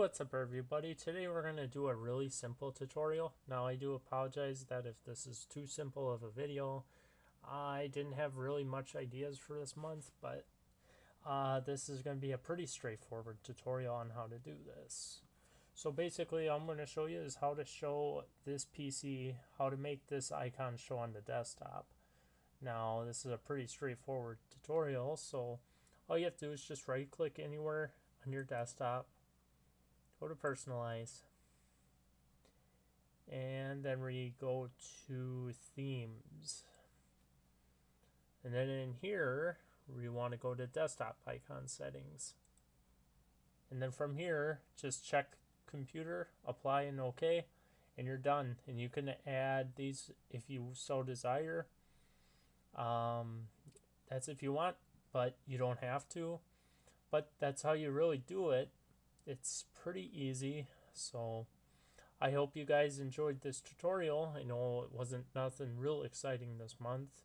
what's up everybody? Today we're going to do a really simple tutorial. Now I do apologize that if this is too simple of a video. I didn't have really much ideas for this month, but this is going to be a pretty straightforward tutorial on how to do this. So basically I'm going to show you is how to show this PC, how to make this icon show on the desktop. Now this is a pretty straightforward tutorial, so all you have to do is just right click anywhere on your desktop, go to personalize, and then we go to themes, and then in here we want to go to desktop icon settings, and then from here just check computer, apply and OK, and you're done. And you can add these if you so desire. That's if you want, but you don't have to, but that's how you really do it. It's pretty easy. So I hope you guys enjoyed this tutorial. I know it wasn't nothing real exciting this month.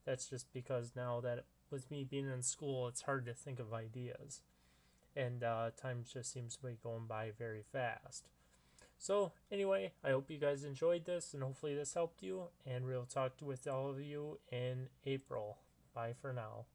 That's just because now that with me being in school, it's hard to think of ideas, and time just seems to be going by very fast. So anyway, I hope you guys enjoyed this, and hopefully this helped you, and we'll talk with all of you in April. Bye for now.